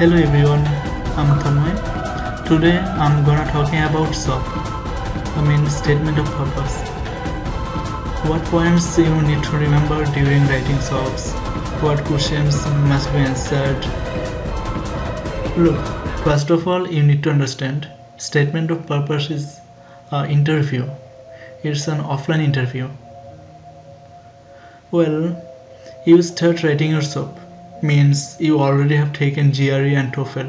Hello everyone, I'm Tanmoy. Today I'm gonna talking about SOP, statement of purpose. What points you need to remember during writing SOPs? What questions must be answered? Look, first of all you need to understand statement of purpose is an interview. It's an offline interview. Well, you start writing your SOP means you already have taken GRE and TOEFL.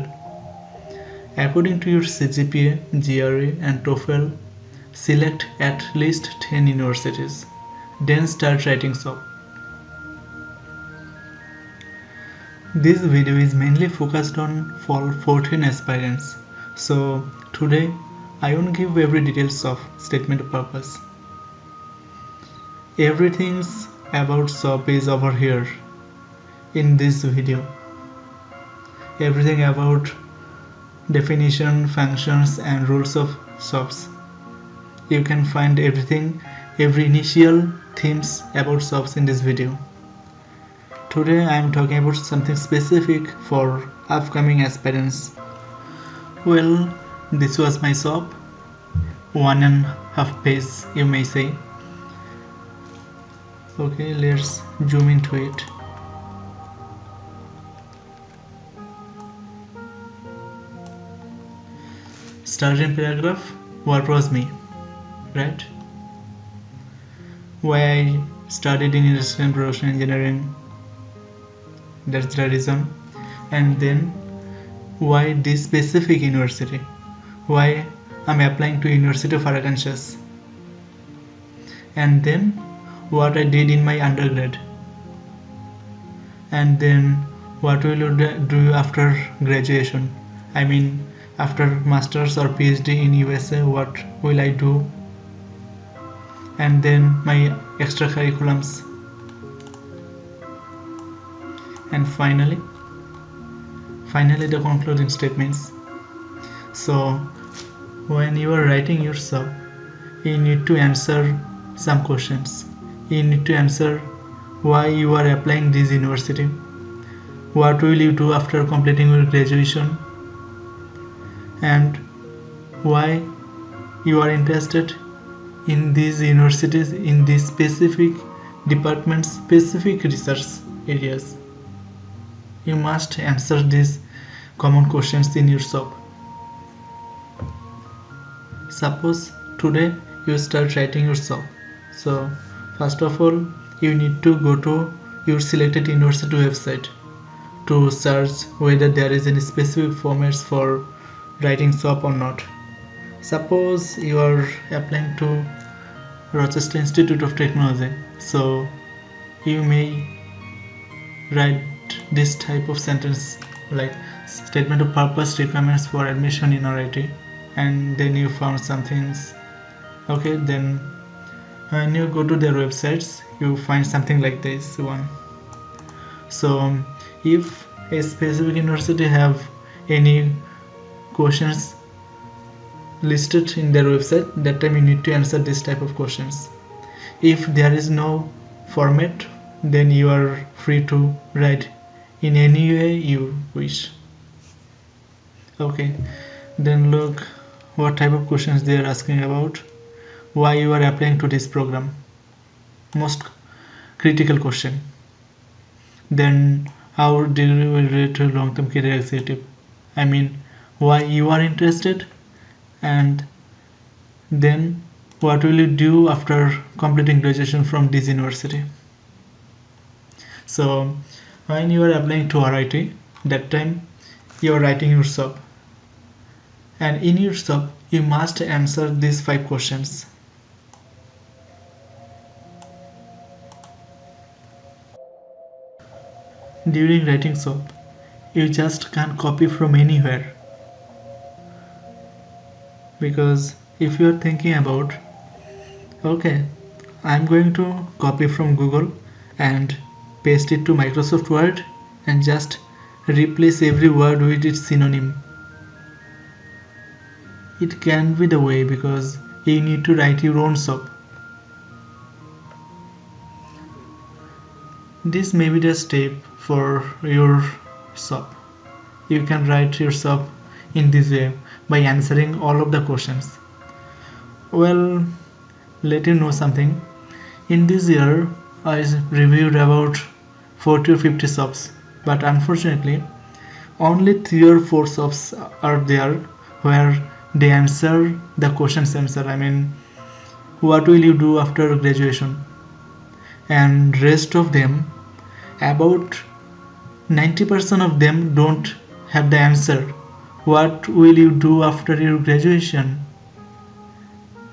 According to your CGPA, GRE and TOEFL, select at least 10 universities. Then start writing SOP. This video is mainly focused on for 14 aspirants. So today I won't give every details of statement of purpose. Everything's about SOP is over here in this video. Everything about definition, functions and rules of SOPs. You can find everything, every initial themes about SOPs in this video. Today I am talking about something specific for upcoming aspirants. Well, this was my SOP, 1.5 page you may say. Okay, let's zoom into it. Starting paragraph, what was me, right? Why I studied in industrial and production engineering, that's the reason. And then why this specific university, why I'm applying to University of Arkansas. And then what I did in my undergrad. And then what will you do after graduation, after masters or PhD in USA, what will I do? And then my extracurriculums. And finally the concluding statements. So when you are writing your SOP, you need to answer some questions. You need to answer why you are applying this university, what will you do after completing your graduation, and why you are interested in these universities, in these specific departments, specific research areas. You must answer these common questions in your SOP. Suppose today you start writing your SOP. So first of all, you need to go to your selected university website to search whether there is any specific formats for writing SOP or not. Suppose you are applying to Rochester Institute of Technology, so you may write this type of sentence like statement of purpose, requirements for admission in RIT, and then you found some things. Okay, then when you go to their websites, you find something like this one. So if a specific university have any questions listed in their website, that time you need to answer this type of questions. If there is no format, then you are free to write in any way you wish. Okay, then look what type of questions they are asking about. Why you are applying to this program, most critical question. Then how do you relate to long-term career executive, why you are interested, and then what will you do after completing graduation from this university. So when you are applying to RIT, that time you are writing your SOP, and in your SOP you must answer these 5 questions. During writing SOP, you just can't copy from anywhere, because if you are thinking about, okay, I'm going to copy from Google and paste it to Microsoft Word and just replace every word with its synonym. It can't be the way, because you need to write your own SOP. This may be the step for your SOP. you can write yourself in this way by answering all of the questions. Well, let you know something. In this year, I reviewed about 40 or 50 subs, but unfortunately, only 3 or 4 subs are there where they answer the questions answer. I mean, what will you do after graduation? And rest of them, about 90% of them don't have the answer. What will you do after your graduation?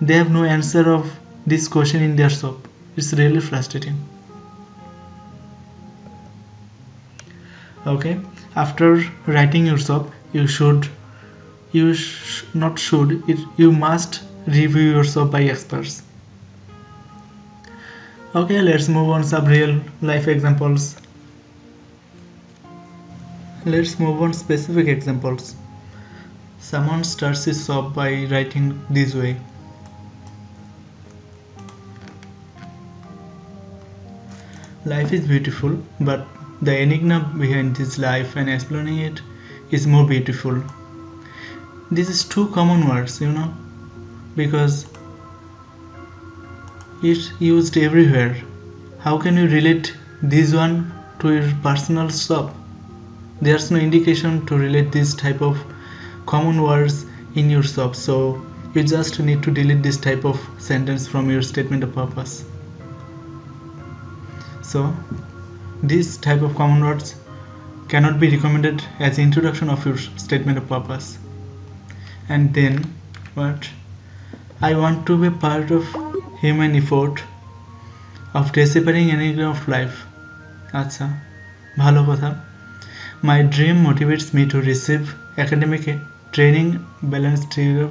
They have no answer of this question in their sub. It's really frustrating. Okay, after writing your sub, you must review your sub by experts. Okay, let's move on some real life examples. Let's move on specific examples. Someone starts his sub by writing this way. Life is beautiful, but the enigma behind this life and explaining it is more beautiful. This is two common words, because it's used everywhere. How can you relate this one to your personal sub? There's no indication to relate this type of common words in your sub, so you just need to delete this type of sentence from your statement of purpose. So this type of common words cannot be recommended as introduction of your statement of purpose. And then what? I want to be part of human effort of deciphering enigma of life. আচ্ছা, ভালো কথা. My dream motivates me to receive academic training balanced of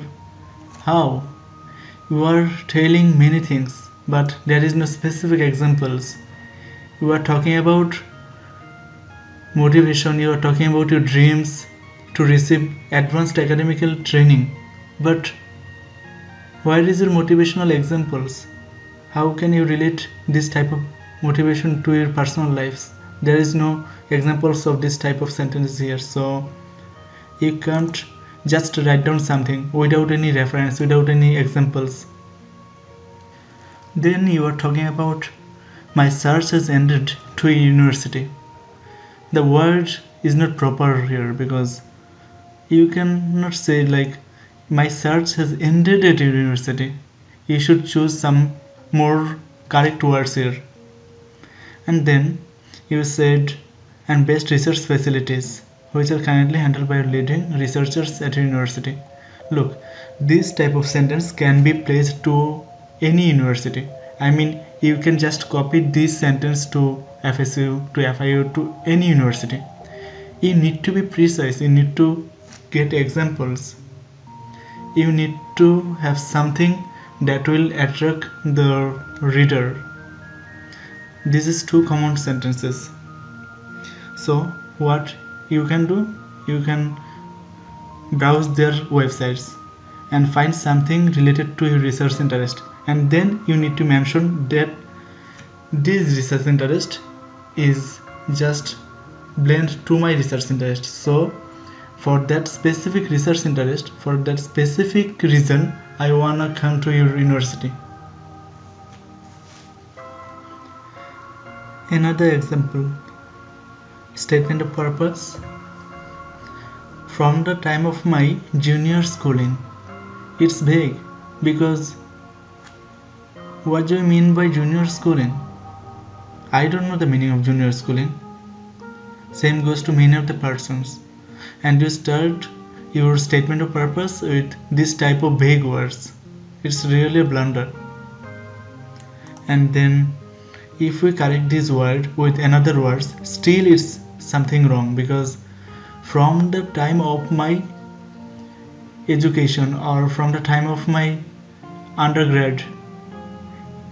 how? You are telling many things, but there is no specific examples. You are talking about motivation, you are talking about your dreams to receive advanced academical training, but where is your motivational examples? How can you relate this type of motivation to your personal lives? There is no examples of this type of sentences here, so you can't just write down something without any reference, without any examples. Then you are talking about my search has ended to a university. The word is not proper here because you cannot say like my search has ended at a university. You should choose some more correct words here. And then you said and best research facilities which are currently handled by leading researchers at a university. Look, this type of sentence can be placed to any university. I mean, you can just copy this sentence to FSU, to FIU, to any university. You need to be precise, you need to get examples. You need to have something that will attract the reader. This is two common sentences. So what you can do, you can browse their websites and find something related to your research interest, and then you need to mention that this research interest is just blend to my research interest. So for that specific research interest, for that specific reason, I wanna come to your university. Another example, statement of purpose. From the time of my junior schooling. It's vague because what do you mean by junior schooling? I don't know the meaning of junior schooling. Same goes to many of the persons. And you start your statement of purpose with this type of vague words. It's really a blunder. And then if we correct this word with another words, still it's something wrong, because from the time of my education or from the time of my undergrad,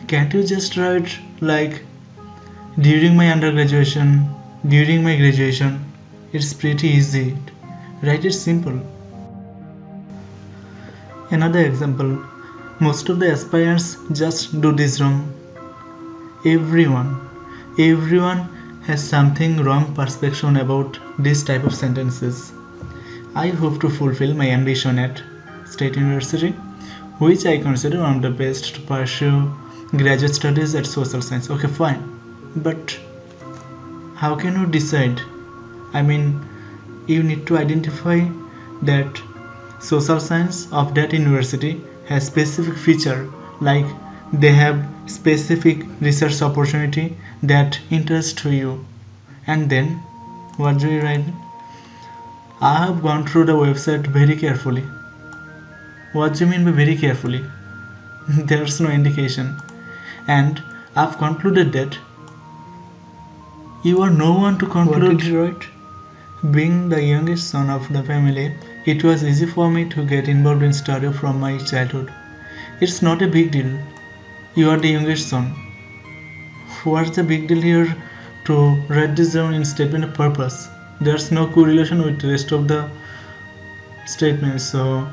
can't you just write like during my undergraduation, during my graduation? It's pretty easy. Write it simple. Another example, most of the aspirants just do this wrong. Everyone has something wrong perception about this type of sentences. I hope to fulfill my ambition at State University, which I consider one of the best to pursue graduate studies at social science. Okay, fine. But how can you decide? I mean, you need to identify that social science of that university has specific feature, like they have specific research opportunity that interest to you. And then what do you write? I have gone through the website very carefully. What do you mean by very carefully? There's no indication. And I've concluded that you are no one to conclude. What did you write? Being the youngest son of the family, it was easy for me to get involved in study from my childhood. It's not a big deal. You are the youngest son. What's the big deal here to write this down in statement of purpose? There's no correlation with the rest of the statements, so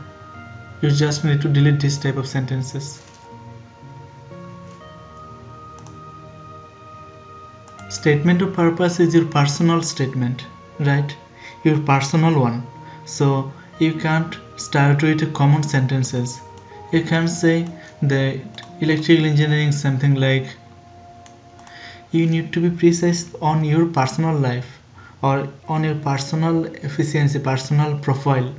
you just need to delete this type of sentences. Statement of purpose is your personal statement, right? Your personal one. So you can't start with common sentences. You can't say that electrical engineering is something like. You need to be precise on your personal life or on your personal efficiency, personal profile.